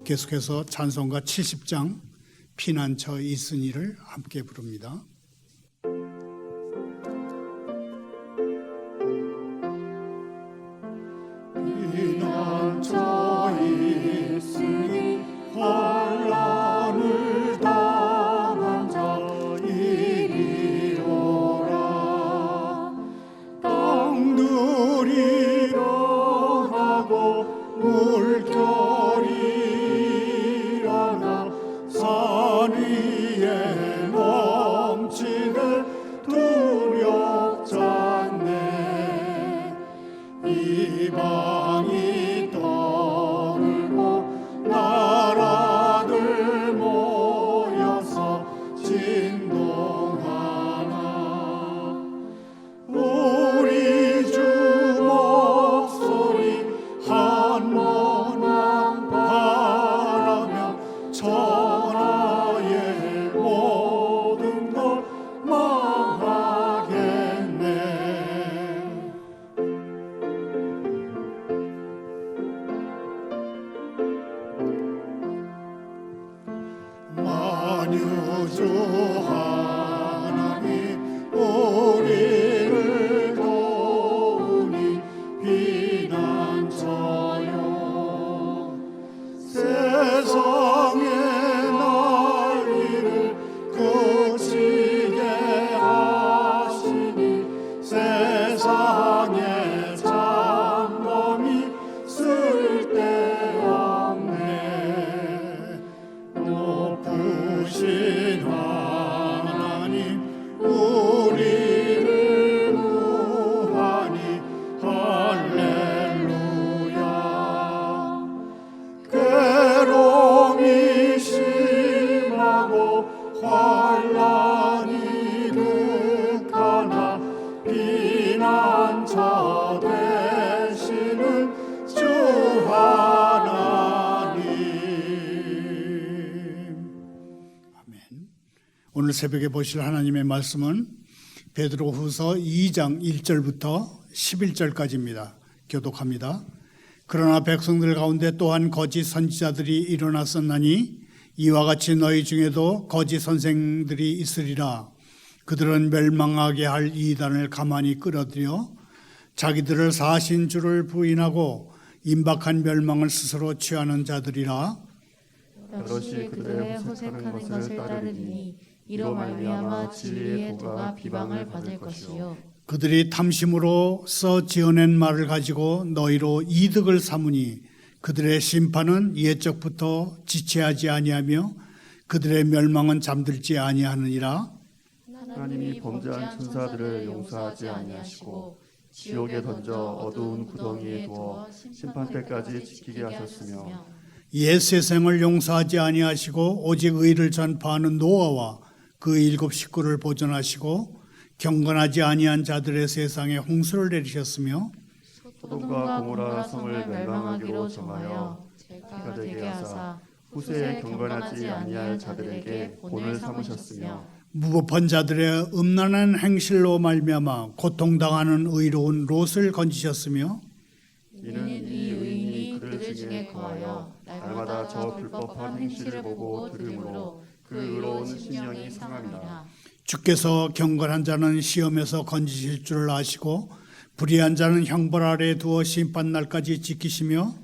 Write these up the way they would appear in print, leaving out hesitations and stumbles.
계속해서 찬송가 70장 피난처 있으니를 함께 부릅니다. 피난처 있으니 환난을 당한 자 이리 오라. 땅들이 변하고 물결이 일어나 산 위에 넘치네 두렵잖네. 이방이 떠들고 나라들 모여서 진동하나. 우리 주 목소리 한 번만 바라면 천하의 모든 것 망하겠네. 만유주 하나님 우리를 도우니 피난처요. 세상의 난리를 그치게 하시니 세상의 장엄이 쓸데없네. 높으신 하나님 우리를 구하니 할렐루야. 괴로움이 심하고 환난이 극하나 피난처 되시는 주 하나님. 아멘. 오늘 새벽에 보실 하나님의 말씀은 베드로후서 2장 1절부터 11절까지입니다. 교독합니다. 그러나 백성들 가운데 또한 거짓 선지자들이 일어났었나니 이와 같이 너희 중에도 거짓 선생들이 있으리라. 그들은 멸망하게 할 이단을 가만히 끌어들여 자기들을 사신 주를 부인하고 임박한 멸망을 스스로 취하는 자들이라. 여럿이 그들의 호색하는 것을 따르리니 이로 말미암아 진리의 도가 비방을 받을 것이요. 그들이 탐심으로써 지어낸 말을 가지고 너희로 이득을 삼으니 그들의 심판은 옛적부터 지체하지 아니하며 그들의 멸망은 잠들지 아니하느니라. 하나님이 범죄한 천사들을 용서하지 아니하시고 지옥에 던져 어두운 구덩이에 두어 심판 때까지 지키게 하셨으며 옛 세상을 용서하지 아니하시고 오직 의를 전파하는 노아와 그 7 식구를 보존하시고 경건하지 아니한 자들의 세상에 홍수를 내리셨으며 소돔과 고모라 성을 멸망하기로 정하여 재가 되게 하사 후세에 경건하지 아니할 자들에게 본을 삼으셨으며 무법한 자들의 음란한 행실로 말미암아 고통당하는 의로운 롯을 건지셨으며 이는 이 의인이 그들 중에 거하여 날마다 저 불법한 행실을 보고 들으므로 그 의로운 심령이 상함이라. 주께서 경건한 자는 시험에서 건지실 줄 아시고 불의한 자는 형벌 아래 두어 심판날까지 지키시며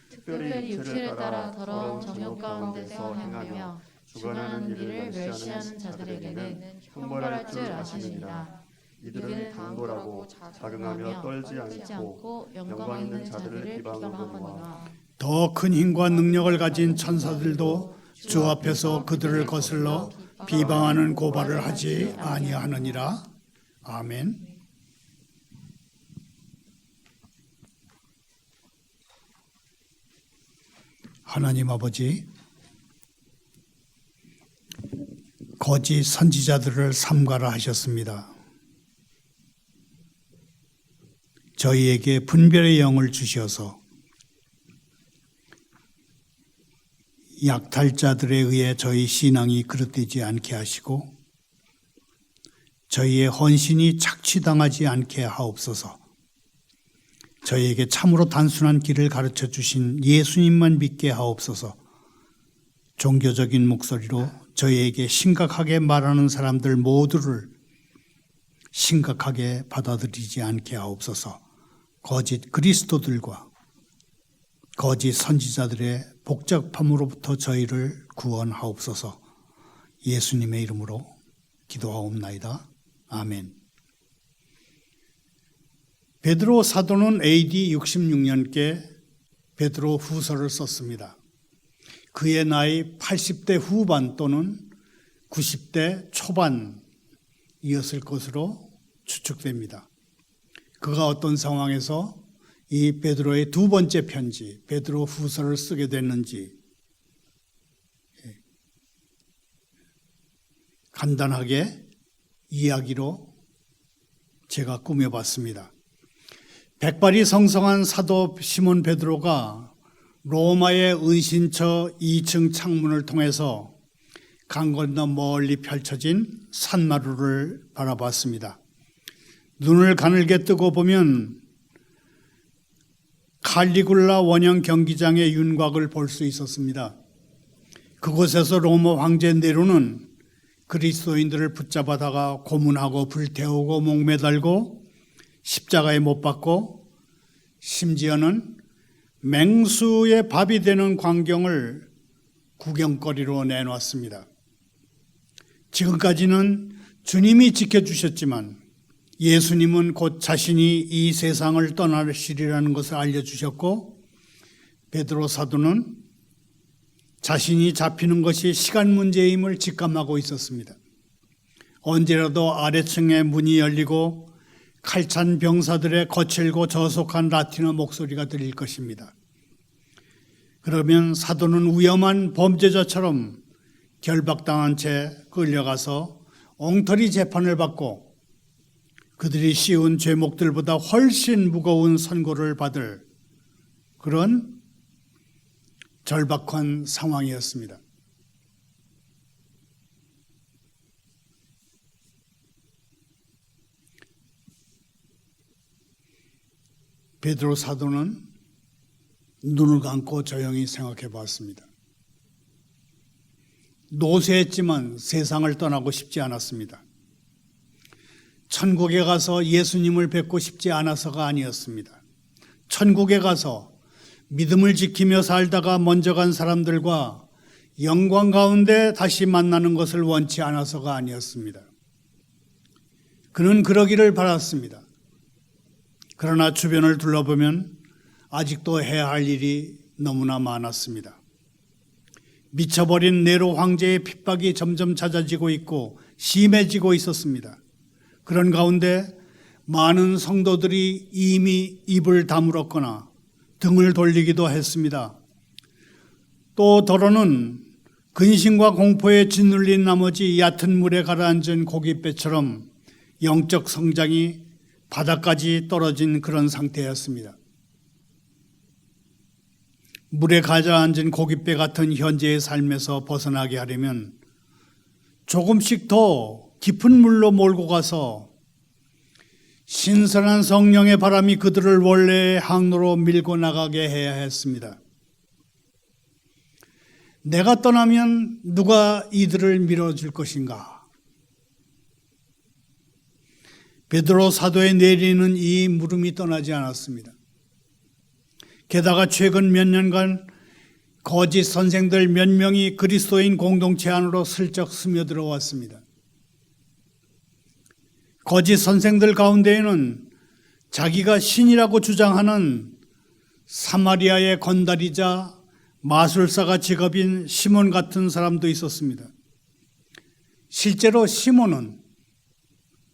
특별히 육체를 따라 더러운 정욕 가운데서 행하며 주관하는 일을 멸시하는 자들에게는 형벌할 줄 아시느니라. 이들은 강도라고 자긍하며 떨지 않고 영광 있는 자들을 비방하거니와 더 큰 힘과 능력을 가진 천사들도 주 앞에서 그들을 거슬러 비방하는 고발을 하지 아니하느니라. 아멘. 하나님 아버지, 거짓 선지자들을 삼가라 하셨습니다. 저희에게 분별의 영을 주셔서 약탈자들에 의해 저희 신앙이 그릇되지 않게 하시고 저희의 헌신이 착취당하지 않게 하옵소서. 저희에게 참으로 단순한 길을 가르쳐 주신 예수님만 믿게 하옵소서. 종교적인 목소리로 저희에게 심각하게 말하는 사람들 모두를 심각하게 받아들이지 않게 하옵소서. 거짓 그리스도들과 거짓 선지자들의 복잡함으로부터 저희를 구원하옵소서. 예수님의 이름으로 기도하옵나이다. 아멘. 베드로 사도는 AD 66년께 베드로 후서를 썼습니다. 그의 나이 80대 후반 또는 90대 초반이었을 것으로 추측됩니다. 그가 어떤 상황에서 이 베드로의 두 번째 편지, 베드로 후서를 쓰게 됐는지 간단하게 이야기로 제가 꾸며봤습니다. 백발이 성성한 사도 시몬 베드로가 로마의 은신처 2층 창문을 통해서 강 건너 멀리 펼쳐진 산마루를 바라봤습니다. 눈을 가늘게 뜨고 보면 칼리굴라 원형 경기장의 윤곽을 볼 수 있었습니다. 그곳에서 로마 황제 네로는 그리스도인들을 붙잡아다가 고문하고 불태우고 목매달고 십자가에 못 박고 심지어는 맹수의 밥이 되는 광경을 구경거리로 내놓았습니다. 지금까지는 주님이 지켜주셨지만 예수님은 곧 자신이 이 세상을 떠나시리라는 것을 알려주셨고, 베드로 사도는 자신이 잡히는 것이 시간 문제임을 직감하고 있었습니다. 언제라도 아래층의 문이 열리고 칼찬 병사들의 거칠고 저속한 라틴어 목소리가 들릴 것입니다. 그러면 사도는 위험한 범죄자처럼 결박당한 채 끌려가서 엉터리 재판을 받고 그들이 씌운 죄목들보다 훨씬 무거운 선고를 받을 그런 절박한 상황이었습니다. 베드로 사도는 눈을 감고 조용히 생각해 봤습니다. 노쇠했지만 세상을 떠나고 싶지 않았습니다. 천국에 가서 예수님을 뵙고 싶지 않아서가 아니었습니다. 천국에 가서 믿음을 지키며 살다가 먼저 간 사람들과 영광 가운데 다시 만나는 것을 원치 않아서가 아니었습니다. 그는 그러기를 바랐습니다. 그러나 주변을 둘러보면 아직도 해야 할 일이 너무나 많았습니다. 미쳐버린 네로 황제의 핍박이 점점 잦아지고 있고 심해지고 있었습니다. 그런 가운데 많은 성도들이 이미 입을 다물었거나 등을 돌리기도 했습니다. 또 더러는 근심과 공포에 짓눌린 나머지 얕은 물에 가라앉은 고깃배처럼 영적 성장이 바닥까지 떨어진 그런 상태였습니다. 물에 가라앉은 고깃배 같은 현재의 삶에서 벗어나게 하려면 조금씩 더 깊은 물로 몰고 가서 신선한 성령의 바람이 그들을 원래의 항로로 밀고 나가게 해야 했습니다. 내가 떠나면 누가 이들을 밀어줄 것인가? 베드로 사도에 내리는 이 물음이 떠나지 않았습니다. 게다가 최근 몇 년간 거짓 선생들 몇 명이 그리스도인 공동체 안으로 슬쩍 스며들어 왔습니다. 거짓 선생들 가운데에는 자기가 신이라고 주장하는 사마리아의 건달이자 마술사가 직업인 시몬 같은 사람도 있었습니다. 실제로 시몬은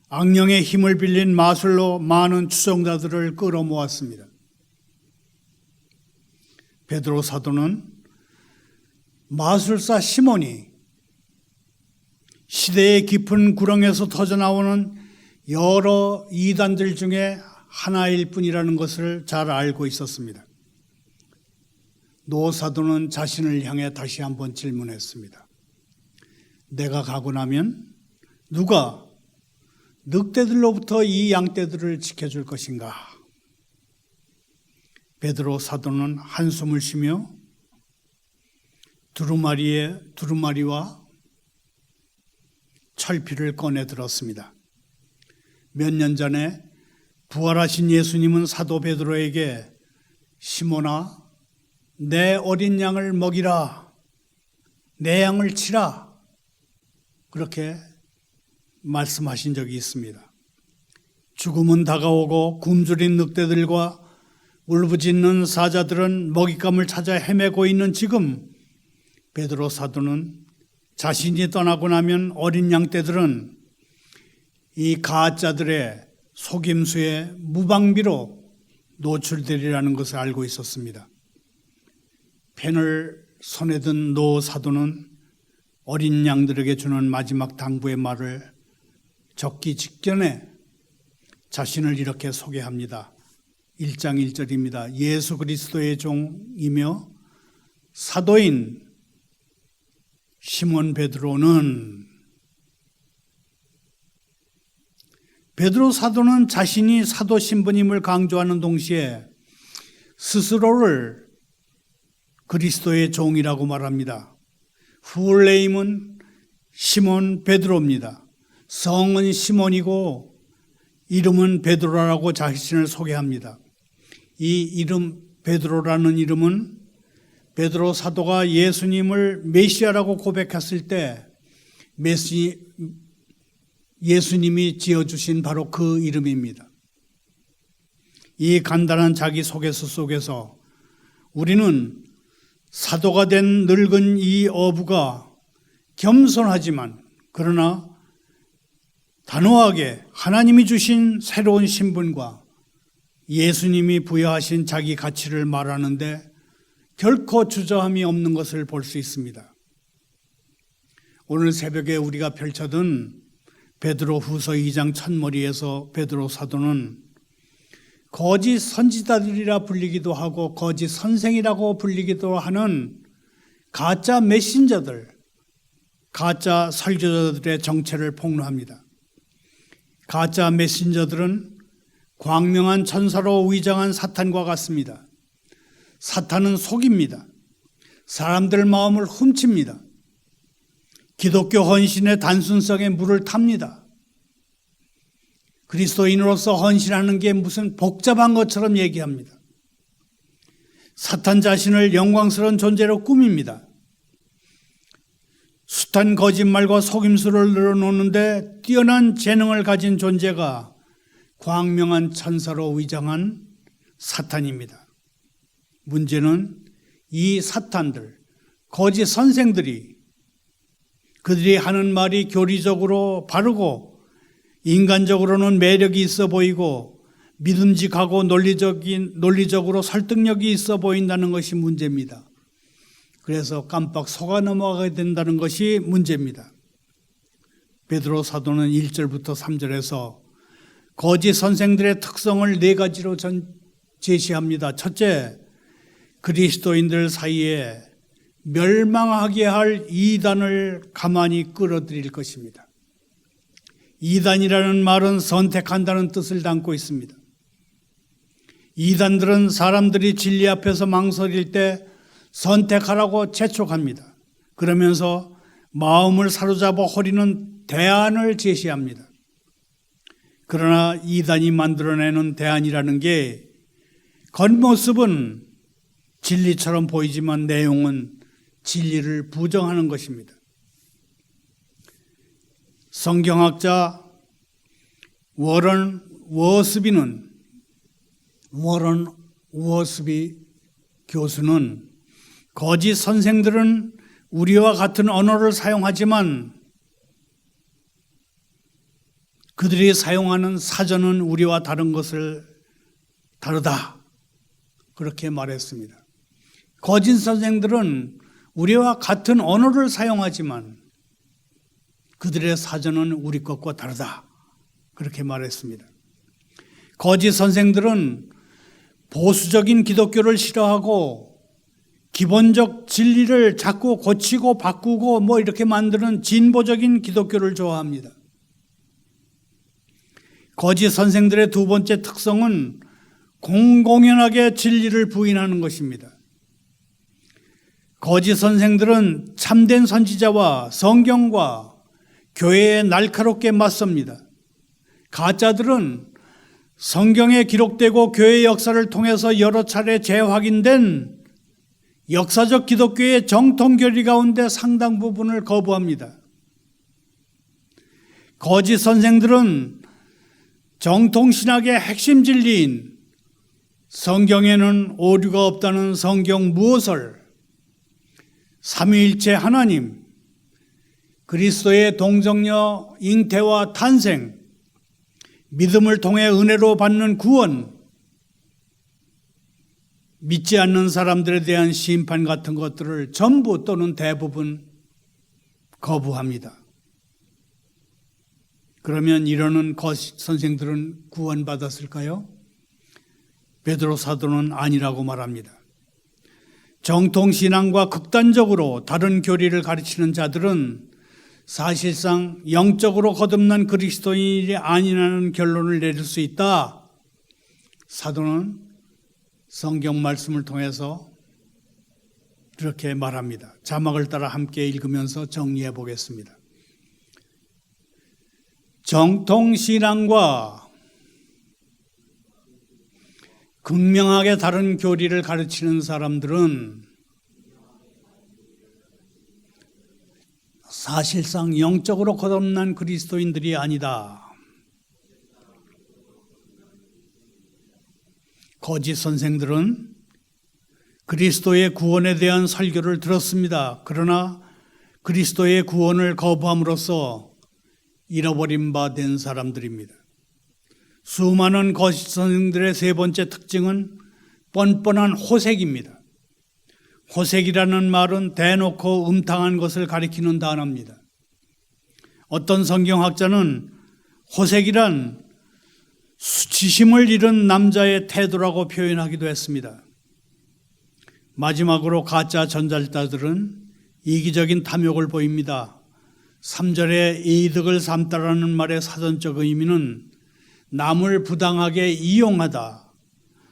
악령의 힘을 빌린 마술로 많은 추종자들을 끌어모았습니다. 베드로 사도는 마술사 시몬이 시대의 깊은 구렁에서 터져나오는 여러 이단들 중에 하나일 뿐이라는 것을 잘 알고 있었습니다. 노 사도는 자신을 향해 다시 한번 질문했습니다. 내가 가고 나면 누가 늑대들로부터 이 양떼들을 지켜줄 것인가? 베드로 사도는 한숨을 쉬며 두루마리와 철피를 꺼내 들었습니다. 몇 년 전에 부활하신 예수님은 사도 베드로에게 시몬아, 내 어린 양을 먹이라, 내 양을 치라, 그렇게 말씀하신 적이 있습니다. 죽음은 다가오고 굶주린 늑대들과 울부짖는 사자들은 먹잇감을 찾아 헤매고 있는 지금 베드로 사도는 자신이 떠나고 나면 어린 양떼들은 이 가짜들의 속임수에 무방비로 노출되리라는 것을 알고 있었습니다. 펜을 손에 든 노 사도는 어린 양들에게 주는 마지막 당부의 말을 적기 직전에 자신을 이렇게 소개합니다. 1장 1절입니다. 예수 그리스도의 종이며 사도인 시몬 베드로는, 베드로 사도는 자신이 사도 신분임을 강조하는 동시에 스스로를 그리스도의 종이라고 말합니다. 풀네임은 시몬 베드로입니다. 성은 시몬이고 이름은 베드로라고 자신을 소개합니다. 이 이름 베드로라는 이름은 베드로 사도가 예수님을 메시아라고 고백했을 때 예수님이 지어주신 바로 그 이름입니다. 이 간단한 자기소개서 속에서 우리는 사도가 된 늙은 이 어부가 겸손하지만 그러나 단호하게 하나님이 주신 새로운 신분과 예수님이 부여하신 자기 가치를 말하는데 결코 주저함이 없는 것을 볼 수 있습니다. 오늘 새벽에 우리가 펼쳐둔 베드로 후서 2장 첫머리에서 베드로 사도는 거짓 선지자들이라 불리기도 하고 거짓 선생이라고 불리기도 하는 가짜 메신저들, 가짜 설교자들의 정체를 폭로합니다. 가짜 메신저들은 광명한 천사로 위장한 사탄과 같습니다. 사탄은 속입니다. 사람들 마음을 훔칩니다. 기독교 헌신의 단순성에 물을 탑니다. 그리스도인으로서 헌신하는 게 무슨 복잡한 것처럼 얘기합니다. 사탄 자신을 영광스러운 존재로 꾸밉니다. 숱한 거짓말과 속임수를 늘어놓는데 뛰어난 재능을 가진 존재가 광명한 천사로 위장한 사탄입니다. 문제는 이 사탄들, 거짓 선생들이 그들이 하는 말이 교리적으로 바르고 인간적으로는 매력이 있어 보이고 믿음직하고 논리적으로 설득력이 있어 보인다는 것이 문제입니다. 그래서 깜빡 속아 넘어가게 된다는 것이 문제입니다. 베드로 사도는 1절부터 3절에서 거짓 선생들의 특성을 4가지로 제시합니다. 첫째, 그리스도인들 사이에 멸망하게 할 이단을 가만히 끌어들일 것입니다. 이단이라는 말은 선택한다는 뜻을 담고 있습니다. 이단들은 사람들이 진리 앞에서 망설일 때 선택하라고 재촉합니다. 그러면서 마음을 사로잡아 허리는 대안을 제시합니다. 그러나 이단이 만들어내는 대안이라는 게 겉모습은 진리처럼 보이지만 내용은 진리를 부정하는 것입니다. 성경학자 워런 워스비 교수는 거짓 선생들은 우리와 같은 언어를 사용하지만 그들이 사용하는 사전은 우리와 다르다. 그렇게 말했습니다. 거짓 선생들은 우리와 같은 언어를 사용하지만 그들의 사전은 우리 것과 다르다. 그렇게 말했습니다. 거짓 선생들은 보수적인 기독교를 싫어하고 기본적 진리를 자꾸 고치고 바꾸고 이렇게 만드는 진보적인 기독교를 좋아합니다. 거짓 선생들의 두 번째 특성은 공공연하게 진리를 부인하는 것입니다. 거짓 선생들은 참된 선지자와 성경과 교회에 날카롭게 맞섭니다. 가짜들은 성경에 기록되고 교회 역사를 통해서 여러 차례 재확인된 역사적 기독교의 정통 교리 가운데 상당 부분을 거부합니다. 거짓 선생들은 정통신학의 핵심 진리인 성경에는 오류가 없다는 성경 무엇을 삼위일체 하나님, 그리스도의 동정녀 잉태와 탄생, 믿음을 통해 은혜로 받는 구원, 믿지 않는 사람들에 대한 심판 같은 것들을 전부 또는 대부분 거부합니다. 그러면 이러는 거짓 선생들은 구원받았을까요? 베드로 사도는 아니라고 말합니다. 정통신앙과 극단적으로 다른 교리를 가르치는 자들은 사실상 영적으로 거듭난 그리스도인이 아니라는 결론을 내릴 수 있다. 사도는 성경 말씀을 통해서 이렇게 말합니다. 자막을 따라 함께 읽으면서 정리해 보겠습니다. 정통신앙과 극명하게 다른 교리를 가르치는 사람들은 사실상 영적으로 거듭난 그리스도인들이 아니다. 거짓 선생들은 그리스도의 구원에 대한 설교를 들었습니다. 그러나 그리스도의 구원을 거부함으로써 잃어버린 바 된 사람들입니다. 수많은 거짓 선생들의 세 번째 특징은 뻔뻔한 호색입니다. 호색이라는 말은 대놓고 음탕한 것을 가리키는 단어입니다. 어떤 성경학자는 호색이란 수치심을 잃은 남자의 태도라고 표현하기도 했습니다. 마지막으로 가짜 전달자들은 이기적인 탐욕을 보입니다. 3절에 이득을 삼다라는 말의 사전적 의미는 남을 부당하게 이용하다,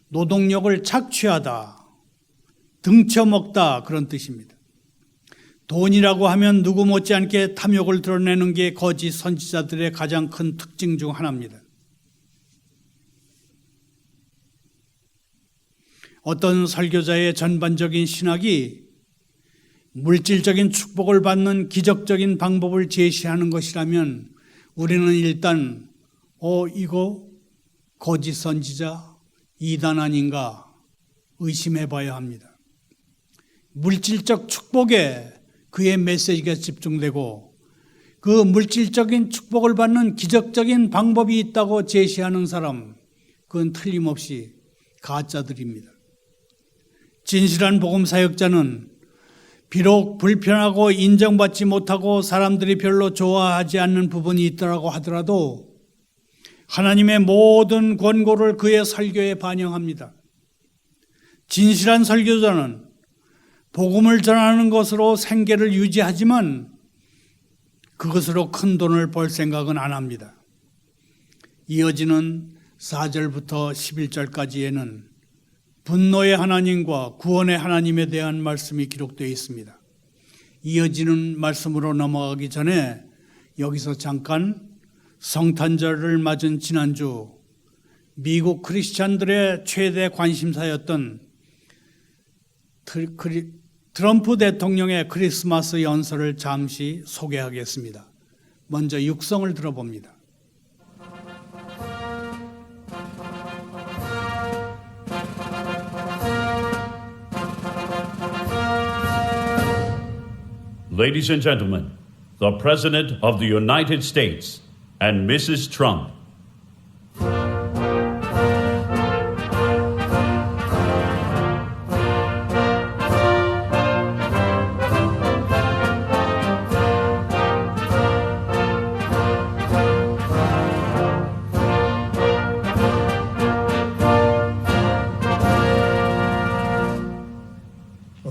노동력을 착취하다, 등쳐먹다 그런 뜻입니다. 돈이라고 하면 누구 못지않게 탐욕을 드러내는 게 거짓 선지자들의 가장 큰 특징 중 하나입니다. 어떤 설교자의 전반적인 신학이 물질적인 축복을 받는 기적적인 방법을 제시하는 것이라면 우리는 일단 이거 거짓 선지자 이단 아닌가 의심해 봐야 합니다. 물질적 축복에 그의 메시지가 집중되고 그 물질적인 축복을 받는 기적적인 방법이 있다고 제시하는 사람, 그건 틀림없이 가짜들입니다. 진실한 복음 사역자는 비록 불편하고 인정받지 못하고 사람들이 별로 좋아하지 않는 부분이 있더라고 하더라도 하나님의 모든 권고를 그의 설교에 반영합니다. 진실한 설교자는 복음을 전하는 것으로 생계를 유지하지만 그것으로 큰 돈을 벌 생각은 안 합니다. 이어지는 4절부터 11절까지에는 분노의 하나님과 구원의 하나님에 대한 말씀이 기록되어 있습니다. 이어지는 말씀으로 넘어가기 전에 여기서 잠깐 성탄절을 맞은 지난주 미국 크리스찬들의 최대 관심사였던 트럼프 대통령의 크리스마스 연설을 잠시 소개하겠습니다. 먼저 육성을 들어봅니다. Ladies and gentlemen, the President of the United States and Mrs. Trump.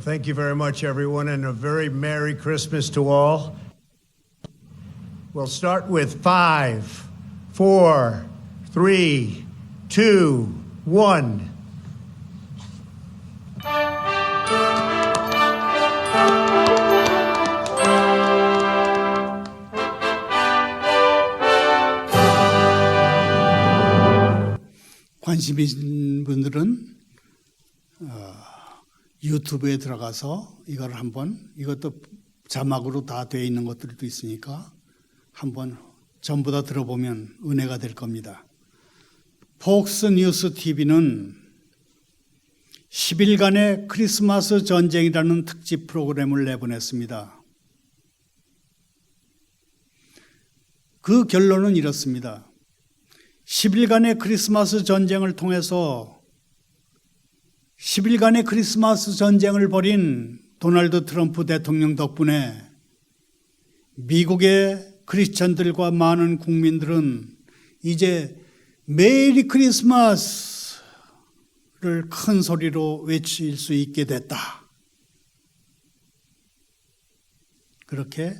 Thank you very much, everyone, and a very Merry Christmas to all. We'll start with 5, 4, 3, 2, 1. 관심 있는 분들은 유튜브에 들어가서 이걸 한번, 이것도 자막으로 다 되어 있는 것들도 있으니까 한번 전부 다 들어보면 은혜가 될 겁니다. 폭스 뉴스 TV는 10일간의 크리스마스 전쟁이라는 특집 프로그램을 내보냈습니다. 그 결론은 이렇습니다. 10일간의 크리스마스 전쟁을 통해서 10일간의 크리스마스 전쟁을 벌인 도널드 트럼프 대통령 덕분에 미국의 크리스천들과 많은 국민들은 이제 메리 크리스마스를 큰 소리로 외칠 수 있게 됐다. 그렇게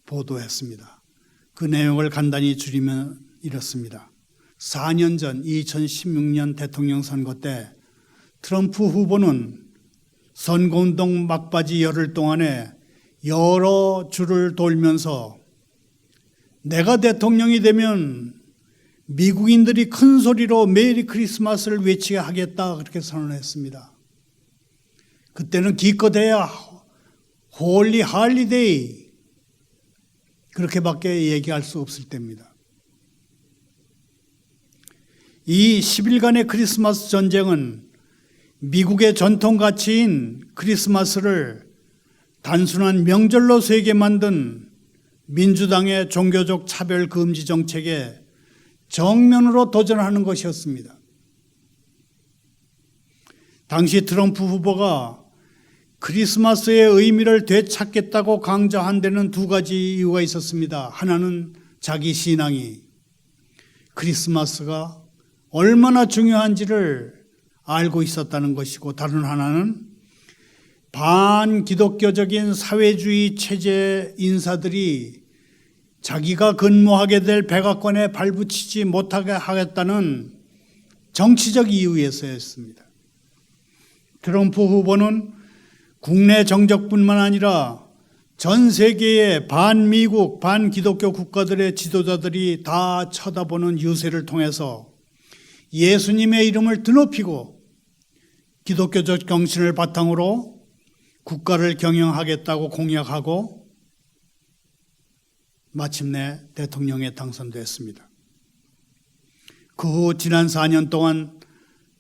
보도했습니다. 그 내용을 간단히 줄이면 이렇습니다. 4년 전 2016년 대통령 선거 때 트럼프 후보는 선거운동 막바지 열흘 동안에 여러 주를 돌면서 내가 대통령이 되면 미국인들이 큰 소리로 메리 크리스마스를 외치게 하겠다 그렇게 선언했습니다. 그때는 기껏해야 홀리 할리데이 그렇게밖에 얘기할 수 없을 때입니다. 이 10일간의 크리스마스 전쟁은 미국의 전통 가치인 크리스마스를 단순한 명절로 세게 만든 민주당의 종교적 차별 금지 정책에 정면으로 도전하는 것이었습니다. 당시 트럼프 후보가 크리스마스의 의미를 되찾겠다고 강조한 데는 두 가지 이유가 있었습니다. 하나는 자기 신앙이 크리스마스가 얼마나 중요한지를 알고 있었다는 것이고, 다른 하나는 반기독교적인 사회주의 체제 인사들이 자기가 근무하게 될 백악관에 발붙이지 못하게 하겠다는 정치적 이유에서였습니다. 트럼프 후보는 국내 정적뿐만 아니라 전 세계의 반미국, 반기독교 국가들의 지도자들이 다 쳐다보는 유세를 통해서 예수님의 이름을 드높이고 기독교적 정신을 바탕으로 국가를 경영하겠다고 공약하고 마침내 대통령에 당선됐습니다. 그 후 지난 4년 동안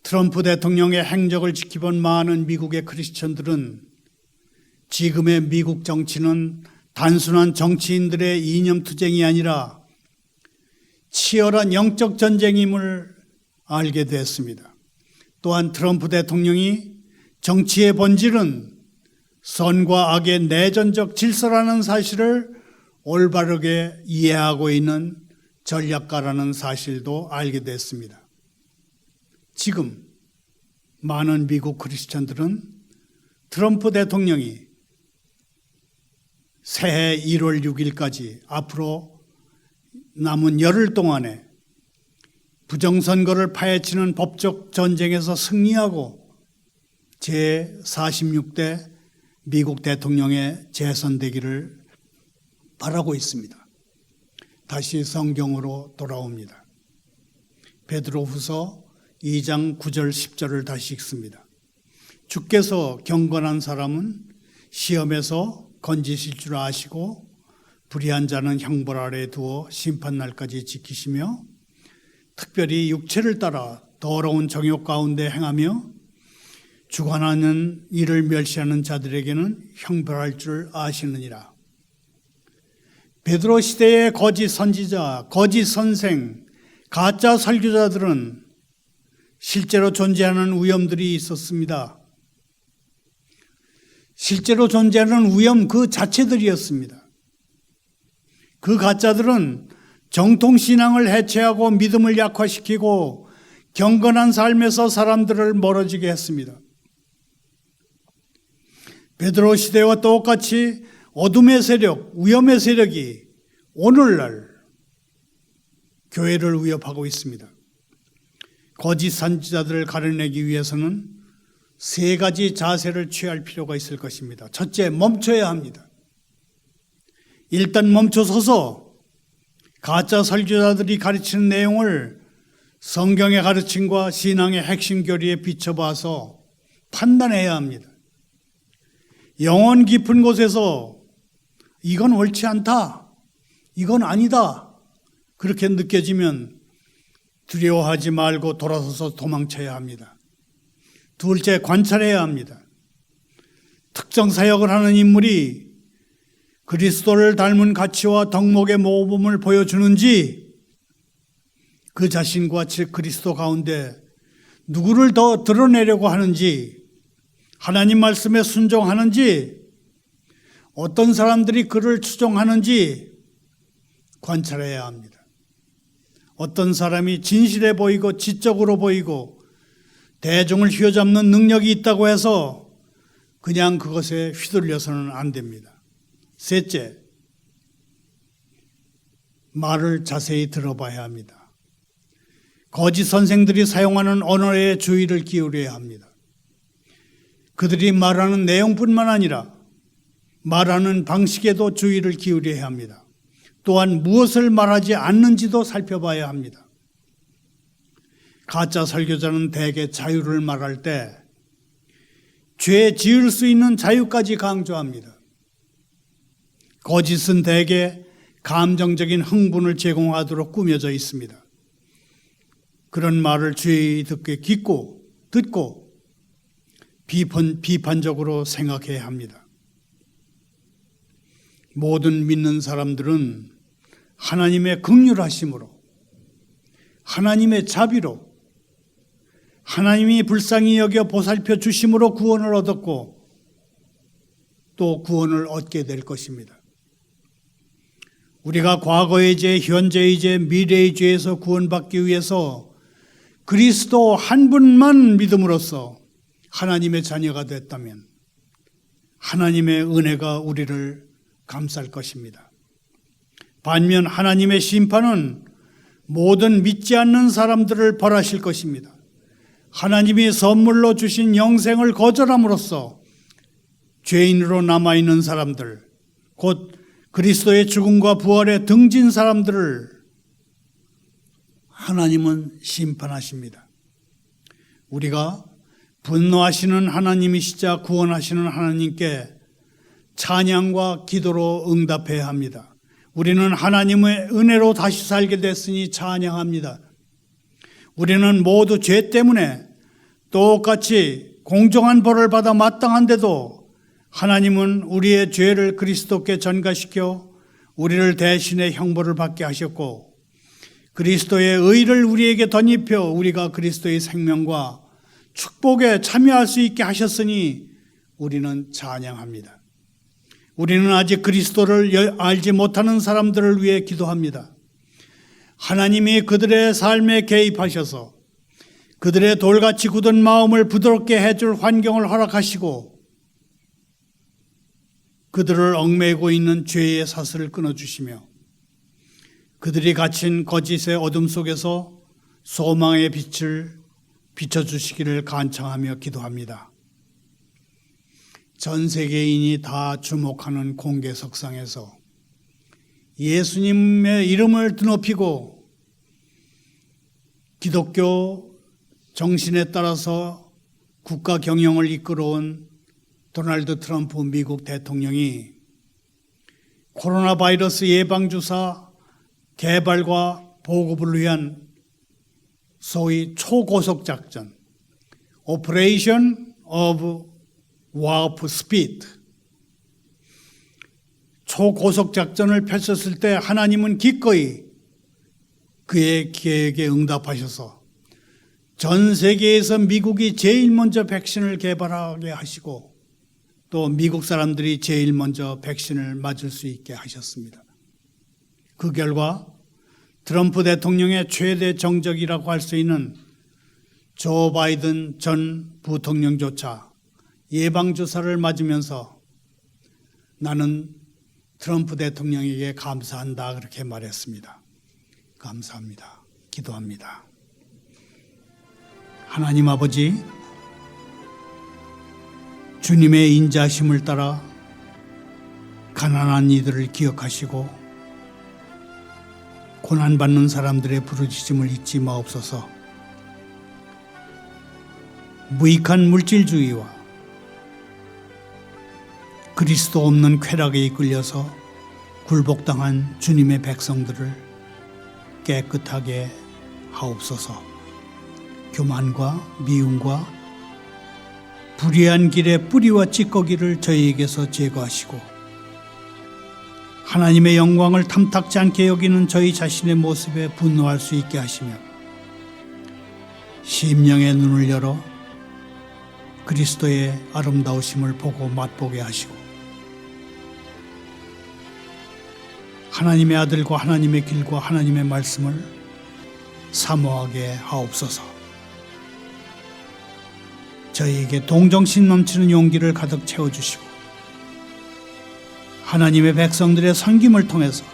트럼프 대통령의 행적을 지켜본 많은 미국의 크리스천들은 지금의 미국 정치는 단순한 정치인들의 이념투쟁이 아니라 치열한 영적 전쟁임을 알게 됐습니다. 또한 트럼프 대통령이 정치의 본질은 선과 악의 내전적 질서라는 사실을 올바르게 이해하고 있는 전략가라는 사실도 알게 됐습니다. 지금 많은 미국 크리스천들은 트럼프 대통령이 새해 1월 6일까지 앞으로 남은 열흘 동안에 부정선거를 파헤치는 법적 전쟁에서 승리하고 제46대 미국 대통령에 재선되기를 바라고 있습니다. 다시 성경으로 돌아옵니다. 베드로후서 2장 9절 10절을 다시 읽습니다. 주께서 경건한 사람은 시험에서 건지실 줄 아시고 불의한 자는 형벌 아래 두어 심판날까지 지키시며 특별히 육체를 따라 더러운 정욕 가운데 행하며 주관하는 이를 멸시하는 자들에게는 형벌할 줄 아시느니라. 베드로 시대의 거짓 선지자, 거짓 선생, 가짜 설교자들은 실제로 존재하는 위험들이 있었습니다. 실제로 존재하는 위험 그 자체들이었습니다. 그 가짜들은 정통신앙을 해체하고 믿음을 약화시키고 경건한 삶에서 사람들을 멀어지게 했습니다. 베드로 시대와 똑같이 어둠의 세력, 위험의 세력이 오늘날 교회를 위협하고 있습니다. 거짓 선지자들을 가려내기 위해서는 세 가지 자세를 취할 필요가 있을 것입니다. 첫째, 멈춰야 합니다. 일단 멈춰서서 가짜 설교자들이 가르치는 내용을 성경의 가르침과 신앙의 핵심 교리에 비춰봐서 판단해야 합니다. 영혼 깊은 곳에서 이건 옳지 않다, 이건 아니다, 그렇게 느껴지면 두려워하지 말고 돌아서서 도망쳐야 합니다. 둘째, 관찰해야 합니다. 특정 사역을 하는 인물이 그리스도를 닮은 가치와 덕목의 모범을 보여주는지, 그 자신과 즉 그리스도 가운데 누구를 더 드러내려고 하는지, 하나님 말씀에 순종하는지, 어떤 사람들이 그를 추종하는지 관찰해야 합니다. 어떤 사람이 진실해 보이고 지적으로 보이고 대중을 휘어잡는 능력이 있다고 해서 그냥 그것에 휘둘려서는 안 됩니다. 셋째, 말을 자세히 들어봐야 합니다. 거짓 선생들이 사용하는 언어에 주의를 기울여야 합니다. 그들이 말하는 내용뿐만 아니라 말하는 방식에도 주의를 기울여야 합니다. 또한 무엇을 말하지 않는지도 살펴봐야 합니다. 가짜 설교자는 대개 자유를 말할 때 죄 지을 수 있는 자유까지 강조합니다. 거짓은 대개 감정적인 흥분을 제공하도록 꾸며져 있습니다. 그런 말을 주의 깊게 듣고 비판적으로 생각해야 합니다. 모든 믿는 사람들은 하나님의 긍휼하심으로, 하나님의 자비로, 하나님이 불쌍히 여겨 보살펴 주심으로 구원을 얻었고 또 구원을 얻게 될 것입니다. 우리가 과거의 죄, 현재의 죄, 미래의 죄에서 구원받기 위해서 그리스도 한 분만 믿음으로써 하나님의 자녀가 됐다면 하나님의 은혜가 우리를 감쌀 것입니다. 반면 하나님의 심판은 모든 믿지 않는 사람들을 벌하실 것입니다. 하나님이 선물로 주신 영생을 거절함으로써 죄인으로 남아있는 사람들, 곧 그리스도의 죽음과 부활에 등진 사람들을 하나님은 심판하십니다. 우리가 분노하시는 하나님이시자 구원하시는 하나님께 찬양과 기도로 응답해야 합니다. 우리는 하나님의 은혜로 다시 살게 됐으니 찬양합니다. 우리는 모두 죄 때문에 똑같이 공정한 벌을 받아 마땅한데도 하나님은 우리의 죄를 그리스도께 전가시켜 우리를 대신에 형벌을 받게 하셨고 그리스도의 의를 우리에게 덧입혀 우리가 그리스도의 생명과 축복에 참여할 수 있게 하셨으니 우리는 찬양합니다. 우리는 아직 그리스도를 알지 못하는 사람들을 위해 기도합니다. 하나님이 그들의 삶에 개입하셔서 그들의 돌같이 굳은 마음을 부드럽게 해줄 환경을 허락하시고 그들을 얽매이고 있는 죄의 사슬을 끊어주시며 그들이 갇힌 거짓의 어둠 속에서 소망의 빛을 비춰주시기를 간청하며 기도합니다. 전 세계인이 다 주목하는 공개석상에서 예수님의 이름을 드높이고 기독교 정신에 따라서 국가 경영을 이끌어온 도널드 트럼프 미국 대통령이 코로나 바이러스 예방주사 개발과 보급을 위한 소위 초고속 작전, Operation of Warp Speed, 초고속 작전을 펼쳤을 때 하나님은 기꺼이 그의 계획에 응답하셔서 전 세계에서 미국이 제일 먼저 백신을 개발하게 하시고 또 미국 사람들이 제일 먼저 백신을 맞을 수 있게 하셨습니다. 그 결과 트럼프 대통령의 최대 정적이라고 할 수 있는 조 바이든 전 부통령조차 예방주사를 맞으면서 나는 트럼프 대통령에게 감사한다 그렇게 말했습니다. 감사합니다. 기도합니다. 하나님 아버지, 주님의 인자심을 따라 가난한 이들을 기억하시고 고난받는 사람들의 부르짖음을 잊지 마옵소서. 무익한 물질주의와 그리스도 없는 쾌락에 이끌려서 굴복당한 주님의 백성들을 깨끗하게 하옵소서. 교만과 미움과 불의한 길의 뿌리와 찌꺼기를 저희에게서 제거하시고 하나님의 영광을 탐탁지 않게 여기는 저희 자신의 모습에 분노할 수 있게 하시며 심령의 눈을 열어 그리스도의 아름다우심을 보고 맛보게 하시고 하나님의 아들과 하나님의 길과 하나님의 말씀을 사모하게 하옵소서. 저희에게 동정심 넘치는 용기를 가득 채워주시고 하나님의 백성들의 섬김을 통해서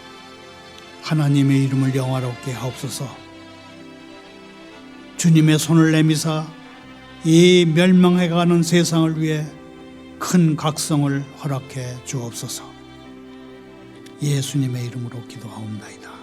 하나님의 이름을 영화롭게 하옵소서. 주님의 손을 내미사 이 멸망해가는 세상을 위해 큰 각성을 허락해 주옵소서. 예수님의 이름으로 기도하옵나이다.